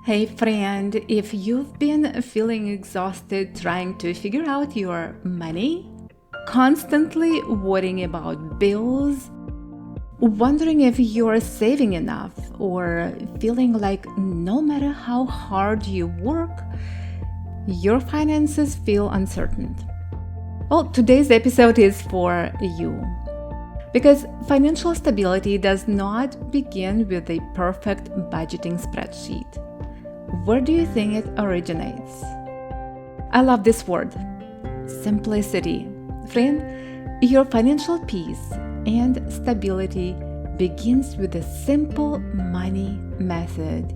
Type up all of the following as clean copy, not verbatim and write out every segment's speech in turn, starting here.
Hey friend, if you've been feeling exhausted trying to figure out your money, constantly worrying about bills, wondering if you're saving enough, or feeling like no matter how hard you work, your finances feel uncertain. Well, today's episode is for you. Because financial stability does not begin with a perfect budgeting spreadsheet. Where do you think it originates? I love this word, simplicity. Friend, your financial peace and stability begins with a simple money method.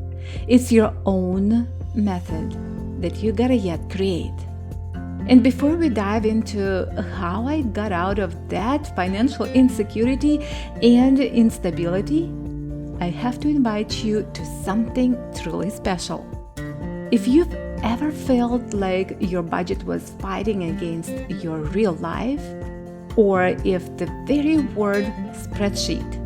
It's your own method that you gotta yet create. And before we dive into how I got out of that financial insecurity and instability, I have to invite you to something truly special. If you've ever felt like your budget was fighting against your real life, or if the very word spreadsheet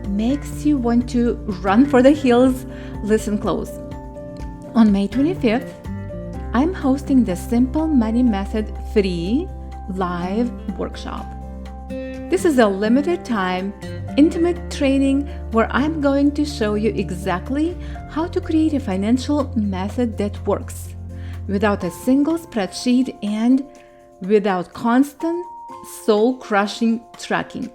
makes you want to run for the hills, listen close. On May 25th, I'm hosting the Simple Money Method free live workshop. This is a limited time, intimate training where I'm going to show you exactly how to create a financial method that works without a single spreadsheet and without constant soul-crushing tracking.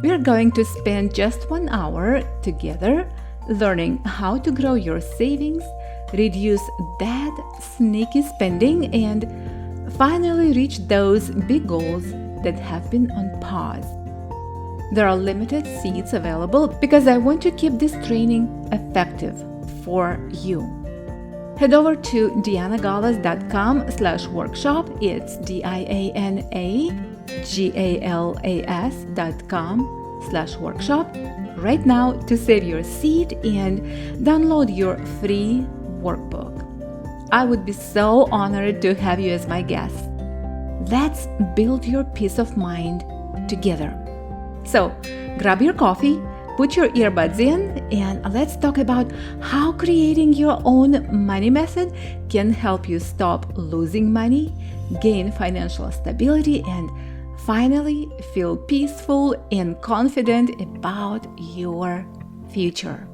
We are going to spend just 1 hour together learning how to grow your savings, reduce that sneaky spending, and finally reach those big goals that have been on pause. There are limited seats available because I want to keep this training effective for you. Head over to dianagalas.com/workshop. It's dianagalas.com/workshop right now to save your seat and download your free workbook. I would be so honored to have you as my guest. Let's build your peace of mind together. So, grab your coffee, put your earbuds in, and let's talk about how creating your own money method can help you stop losing money, gain financial stability, and finally feel peaceful and confident about your future.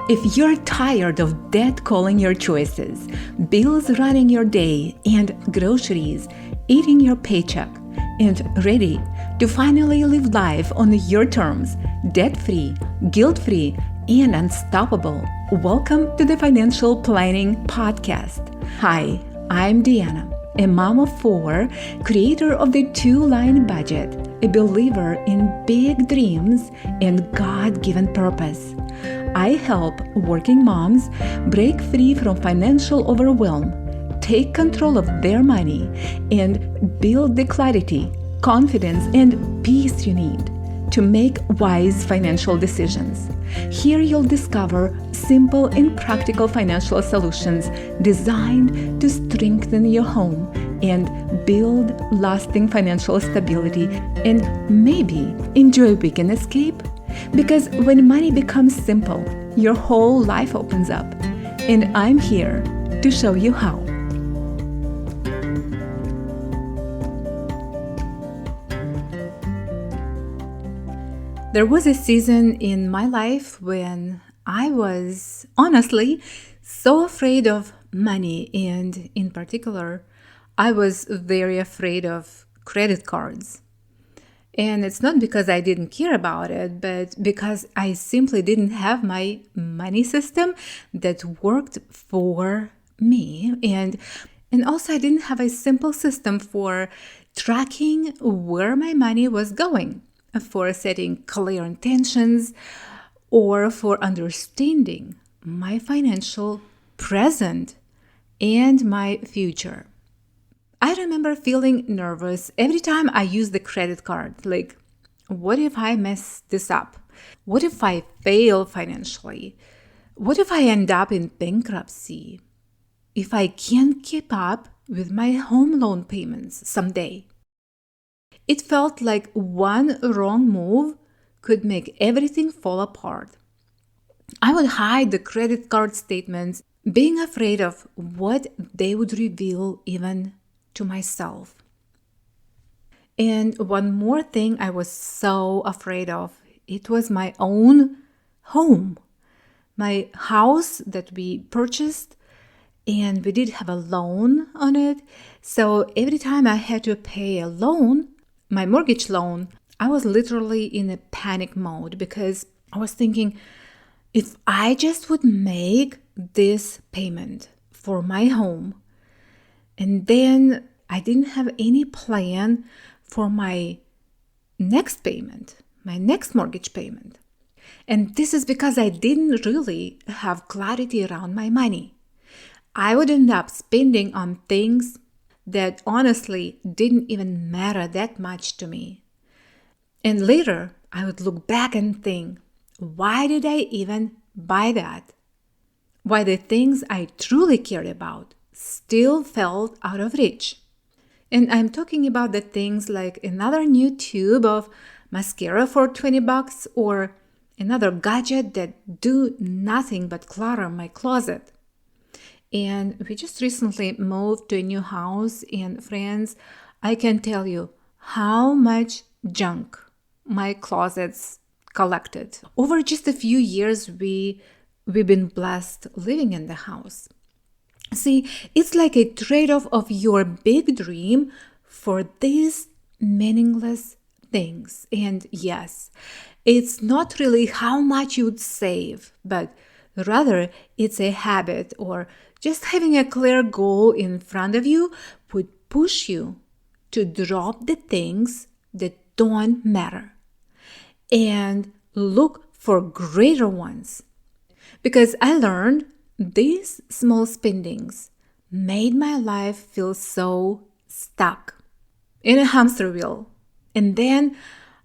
If you're tired of debt calling your choices, bills running your day, and groceries eating your paycheck, and ready to finally live life on your terms, debt-free, guilt-free, and unstoppable, welcome to the Financial Planning Podcast. Hi, I'm Deanna, a mom of 4, creator of the 2-line budget, a believer in big dreams and God-given purpose. I help working moms break free from financial overwhelm, take control of their money, and build the clarity, confidence, and peace you need to make wise financial decisions. Here you'll discover simple and practical financial solutions designed to strengthen your home and build lasting financial stability and maybe enjoy a weekend escape. Because when money becomes simple, your whole life opens up. And I'm here to show you how. There was a season in my life when I was honestly so afraid of money, and in particular, I was very afraid of credit cards. And it's not because I didn't care about it, but because I simply didn't have my money system that worked for me. And also I didn't have a simple system for tracking where my money was going, for setting clear intentions, or for understanding my financial present and my future. I remember feeling nervous every time I used the credit card. Like, what if I mess this up? What if I fail financially? What if I end up in bankruptcy? If I can't keep up with my home loan payments someday? It felt like one wrong move could make everything fall apart. I would hide the credit card statements, being afraid of what they would reveal even to myself. And one more thing I was so afraid of, it was my own home. My house that we purchased, and we did have a loan on it. So every time I had to pay a loan, my mortgage loan, I was literally in a panic mode because I was thinking, if I just would make this payment for my home, and then I didn't have any plan for my next payment, my next mortgage payment. And this is because I didn't really have clarity around my money. I would end up spending on things that honestly didn't even matter that much to me. And later, I would look back and think, why did I even buy that? Why the things I truly cared about still felt out of reach. And I'm talking about the things like another new tube of mascara for $20 or another gadget that do nothing but clutter my closet. And we just recently moved to a new house, and friends, I can tell you how much junk my closets collected. Over just a few years, we've been blessed living in the house. See, it's like a trade-off of your big dream for these meaningless things. And yes, it's not really how much you'd save, but rather it's a habit, or just having a clear goal in front of you would push you to drop the things that don't matter and look for greater ones. Because I learned these small spendings made my life feel so stuck in a hamster wheel. And then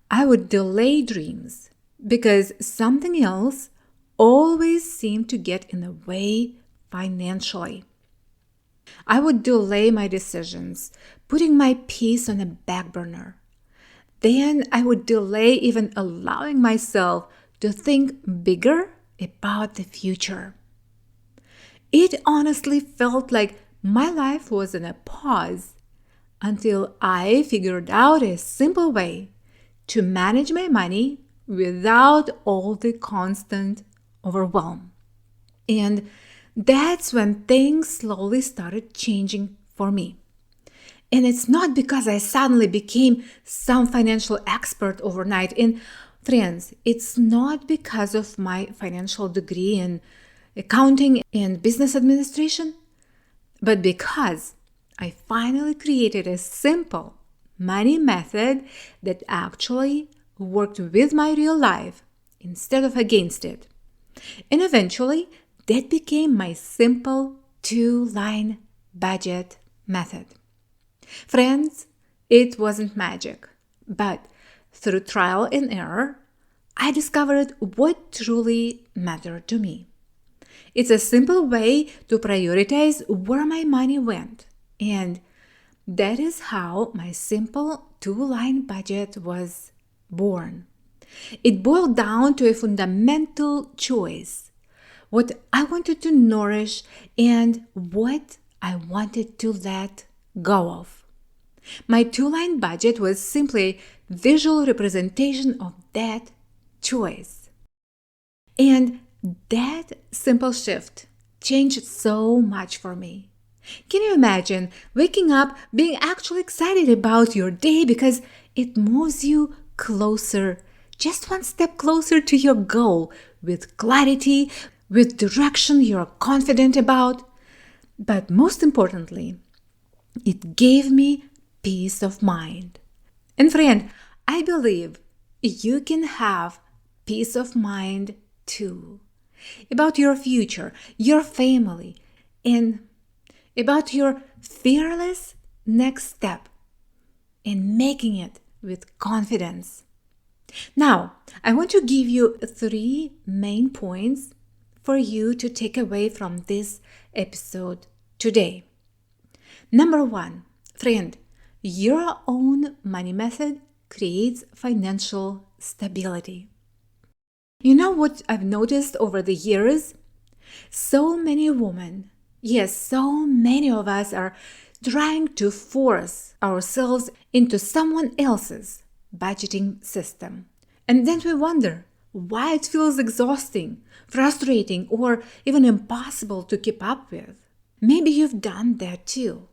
I would delay dreams because something else always seemed to get in the way financially. I would delay my decisions, putting my peace on a back burner. Then I would delay even allowing myself to think bigger about the future. It honestly felt like my life was in a pause until I figured out a simple way to manage my money without all the constant overwhelm. And that's when things slowly started changing for me. And it's not because I suddenly became some financial expert overnight. And friends, it's not because of my financial degree in accounting and business administration, but because I finally created a simple money method that actually worked with my real life instead of against it. And eventually, that became my simple 2-line budget method. Friends, it wasn't magic, but through trial and error, I discovered what truly mattered to me. It's a simple way to prioritize where my money went, and that is how my simple 2-line budget was born. It boiled down to a fundamental choice: what I wanted to nourish and what I wanted to let go of. My 2-line budget was simply a visual representation of that choice. And that simple shift changed so much for me. Can you imagine waking up being actually excited about your day because it moves you closer, just one step closer to your goal, with clarity, with direction you're confident about? But most importantly, it gave me peace of mind. And friend, I believe you can have peace of mind too, about your future, your family, and about your fearless next step, and making it with confidence. Now, I want to give you 3 main points for you to take away from this episode today. Number 1, friend, your own money method creates financial stability. You know what I've noticed over the years? So many women, yes, so many of us are trying to force ourselves into someone else's budgeting system. And then we wonder why it feels exhausting, frustrating, or even impossible to keep up with. Maybe you've done that too.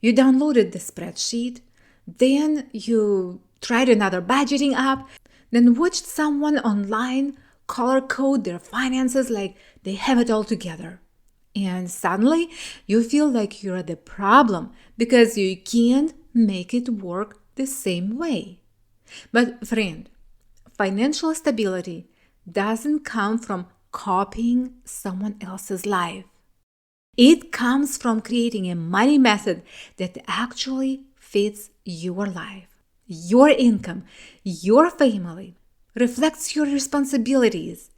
You downloaded the spreadsheet, then you tried another budgeting app, then watched someone online color code their finances like they have it all together. And suddenly you feel like you're the problem because you can't make it work the same way. But friend, financial stability doesn't come from copying someone else's life. It comes from creating a money method that actually fits your life, your income, your family, reflects your responsibilities,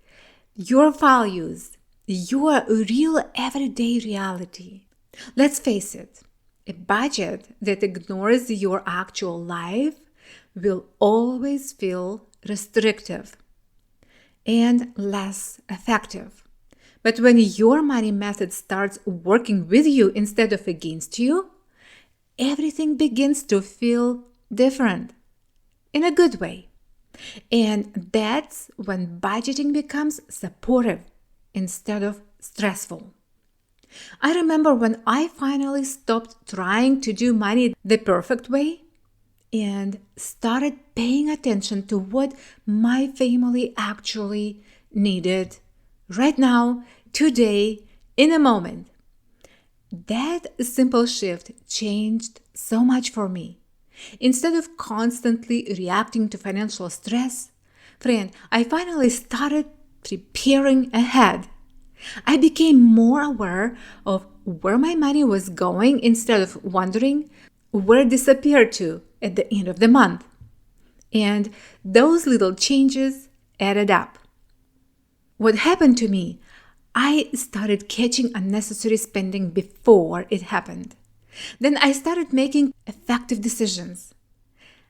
your values, your real everyday reality. Let's face it, a budget that ignores your actual life will always feel restrictive and less effective. But when your money method starts working with you instead of against you, everything begins to feel different in a good way. And that's when budgeting becomes supportive instead of stressful. I remember when I finally stopped trying to do money the perfect way and started paying attention to what my family actually needed right now, today, in a moment. That simple shift changed so much for me. Instead of constantly reacting to financial stress, friend, I finally started preparing ahead. I became more aware of where my money was going instead of wondering where it disappeared to at the end of the month. And those little changes added up. What happened to me? I started catching unnecessary spending before it happened. Then I started making effective decisions.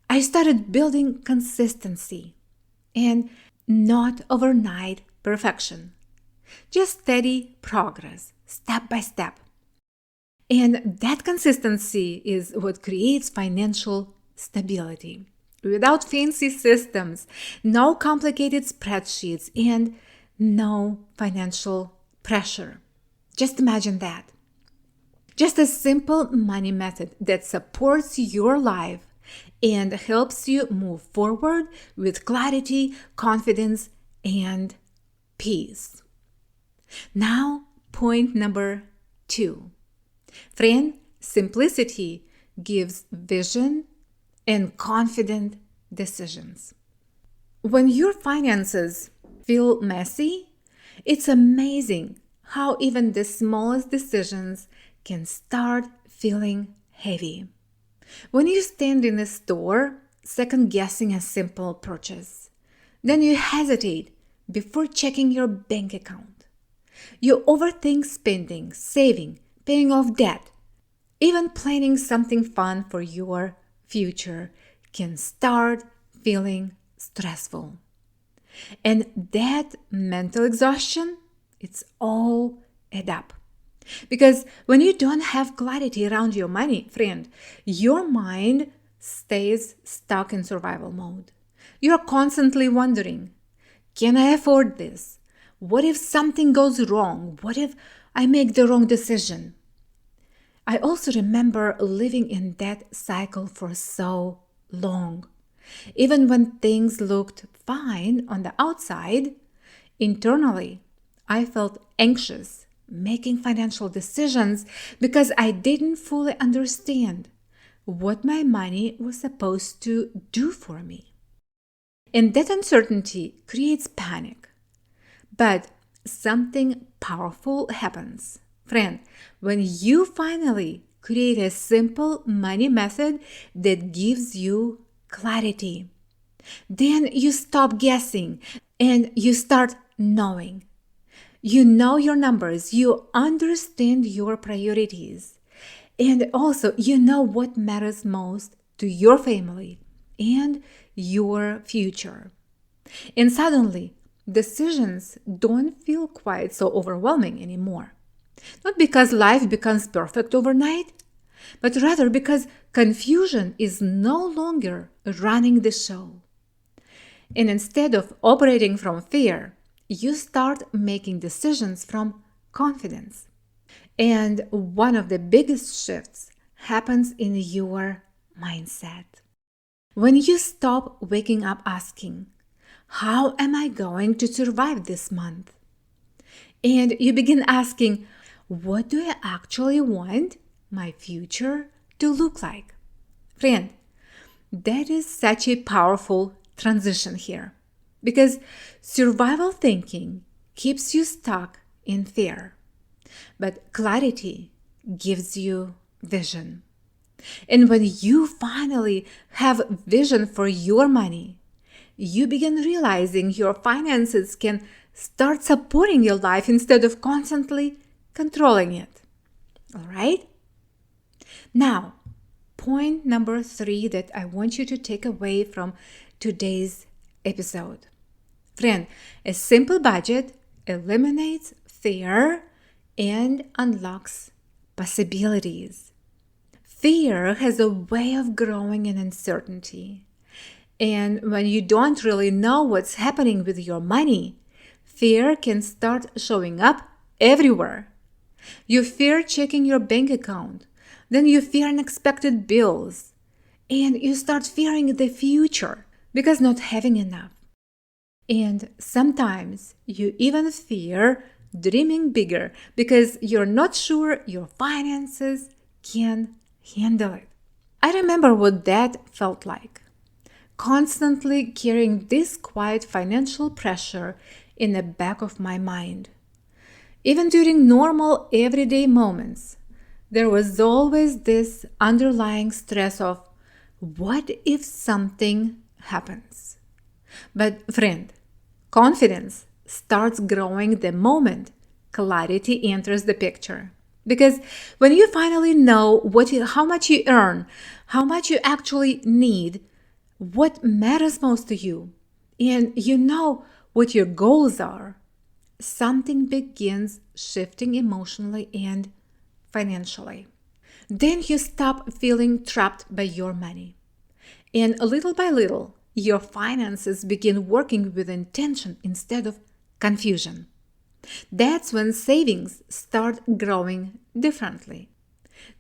I started building consistency and not overnight perfection. Just steady progress, step by step. And that consistency is what creates financial stability. Without fancy systems, no complicated spreadsheets, and no financial pressure. Just imagine that. Just a simple money method that supports your life and helps you move forward with clarity, confidence, and peace. Now, point number 2. Friend, simplicity gives vision and confident decisions. When your finances feel messy, it's amazing how even the smallest decisions can start feeling heavy. When you stand in a store, second guessing a simple purchase, then you hesitate before checking your bank account. You overthink spending, saving, paying off debt. Even planning something fun for your future can start feeling stressful. And that mental exhaustion, it's all add up. Because when you don't have clarity around your money, friend, your mind stays stuck in survival mode. You're constantly wondering, can I afford this? What if something goes wrong? What if I make the wrong decision? I also remember living in that cycle for so long. Even when things looked fine on the outside, internally, I felt anxious making financial decisions because I didn't fully understand what my money was supposed to do for me. And that uncertainty creates panic. But something powerful happens. Friend, when you finally create a simple money method that gives you clarity, then you stop guessing and you start knowing. You know your numbers, you understand your priorities, and also you know what matters most to your family and your future. And suddenly, decisions don't feel quite so overwhelming anymore. Not because life becomes perfect overnight, but rather because confusion is no longer running the show. And instead of operating from fear, you start making decisions from confidence. And one of the biggest shifts happens in your mindset. When you stop waking up asking, how am I going to survive this month? And you begin asking, what do I actually want my future to look like? Friend, that is such a powerful transition here because survival thinking keeps you stuck in fear, but clarity gives you vision. And when you finally have vision for your money, you begin realizing your finances can start supporting your life instead of constantly controlling it. All right? Now, point number 3 that I want you to take away from today's episode. Friend, a simple budget eliminates fear and unlocks possibilities. Fear has a way of growing in uncertainty. And when you don't really know what's happening with your money, fear can start showing up everywhere. You fear checking your bank account. Then you fear unexpected bills. And you start fearing the future because not having enough. And sometimes you even fear dreaming bigger because you're not sure your finances can handle it. I remember what that felt like. Constantly carrying this quiet financial pressure in the back of my mind. Even during normal everyday moments, there was always this underlying stress of what if something happens? But friend, confidence starts growing the moment clarity enters the picture. Because when you finally know how much you earn, how much you actually need, what matters most to you, and you know what your goals are, something begins shifting emotionally and financially. Then you stop feeling trapped by your money. And little by little, your finances begin working with intention instead of confusion. That's when savings start growing differently,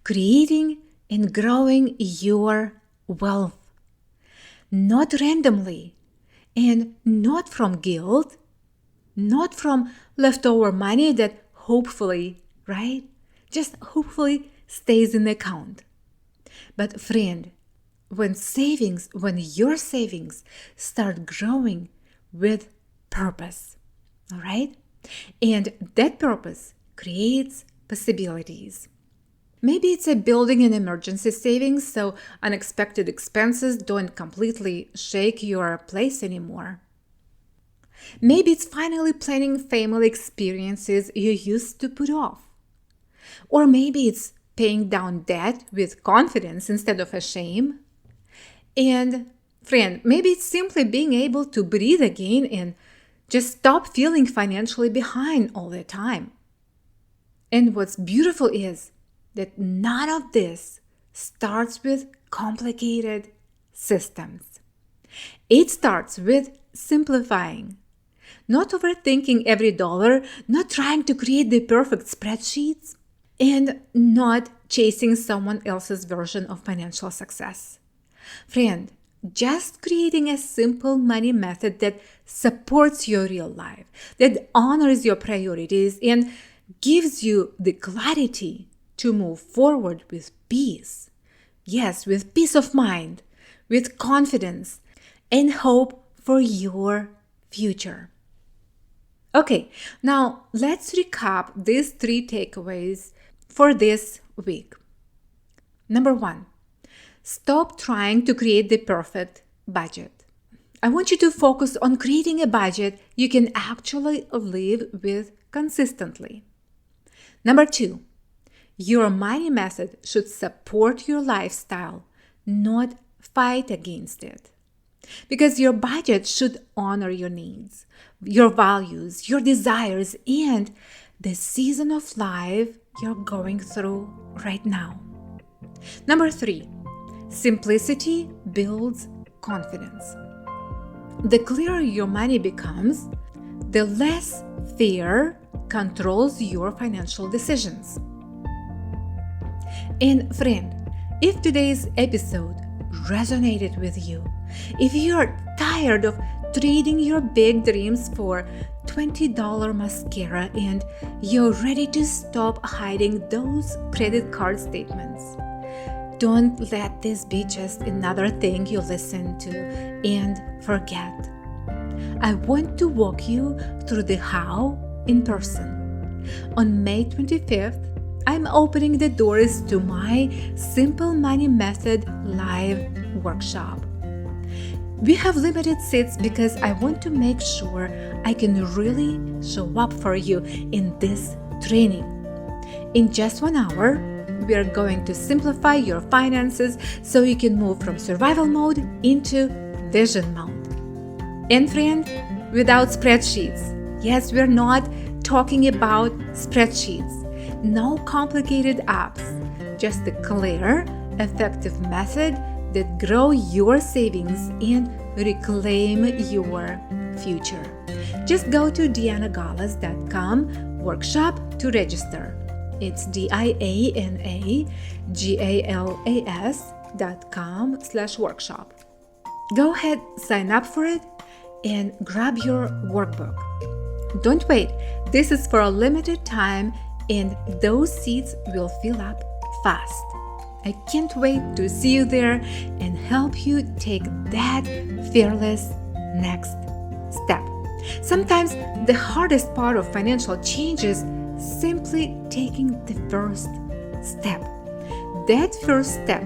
creating and growing your wealth. Not randomly, and not from guilt, not from leftover money that hopefully, right? Just hopefully stays in the account. But friend, when your savings start growing with purpose, all right? And that purpose creates possibilities. Maybe it's a building an emergency savings so unexpected expenses don't completely shake your place anymore. Maybe it's finally planning family experiences you used to put off. Or maybe it's paying down debt with confidence instead of a shame. And friend, maybe it's simply being able to breathe again and just stop feeling financially behind all the time. And what's beautiful is that none of this starts with complicated systems. It starts with simplifying. Not overthinking every dollar, not trying to create the perfect spreadsheets, and not chasing someone else's version of financial success. Friend, just creating a simple money method that supports your real life, that honors your priorities, and gives you the clarity to move forward with peace. Yes, with peace of mind, with confidence, and hope for your future. Okay, now let's recap these 3 takeaways for this week. Number 1, stop trying to create the perfect budget. I want you to focus on creating a budget you can actually live with consistently. Number 2, your money method should support your lifestyle, not fight against it. Because your budget should honor your needs, your values, your desires, and the season of life you're going through right now. Number 3, simplicity builds confidence. The clearer your money becomes, the less fear controls your financial decisions. And friend, if today's episode resonated with you, if you're tired of trading your big dreams for $20 mascara and you're ready to stop hiding those credit card statements, don't let this be just another thing you listen to and forget. I want to walk you through the how in person. On May 25th, I'm opening the doors to my Simple Money Method live workshop. We have limited seats because I want to make sure I can really show up for you in this training. In just 1 hour, we are going to simplify your finances so you can move from survival mode into vision mode. And friend, without spreadsheets. Yes, we're not talking about spreadsheets. No complicated apps, just a clear, effective method that grow your savings and reclaim your future. Just go to dianagalas.com workshop to register. It's dianagalas.com/workshop. Go ahead, sign up for it, and grab your workbook. Don't wait. This is for a limited time, and those seats will fill up fast. I can't wait to see you there and help you take that fearless next step. Sometimes the hardest part of financial change is simply taking the first step. That first step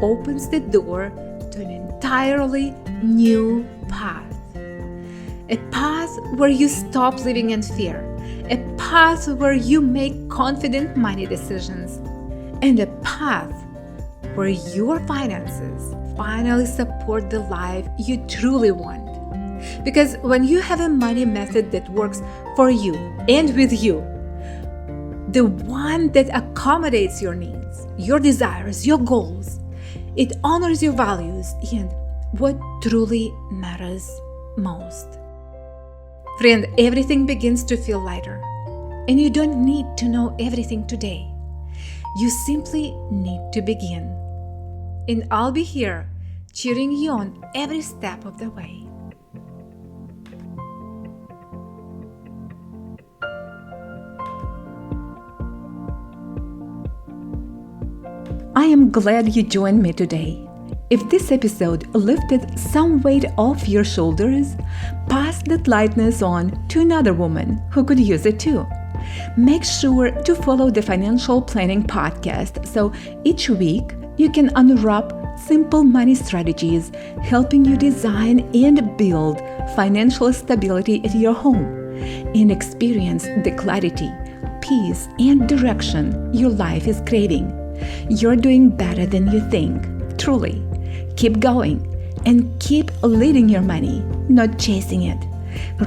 opens the door to an entirely new path. A path where you stop living in fear. A path where you make confident money decisions. And a path where your finances finally support the life you truly want. Because when you have a money method that works for you and with you, the one that accommodates your needs, your desires, your goals, it honors your values and what truly matters most. Friend, everything begins to feel lighter, and you don't need to know everything today. You simply need to begin. And I'll be here cheering you on every step of the way. I am glad you joined me today. If this episode lifted some weight off your shoulders, pass that lightness on to another woman who could use it too. Make sure to follow the Financial Planning Podcast so each week you can unwrap simple money strategies helping you design and build financial stability at your home and experience the clarity, peace, and direction your life is craving. You're doing better than you think, truly. Keep going and keep leading your money, not chasing it.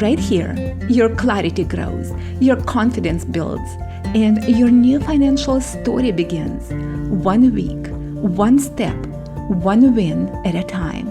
Right here, your clarity grows, your confidence builds, and your new financial story begins. 1 week, 1 step, 1 win at a time.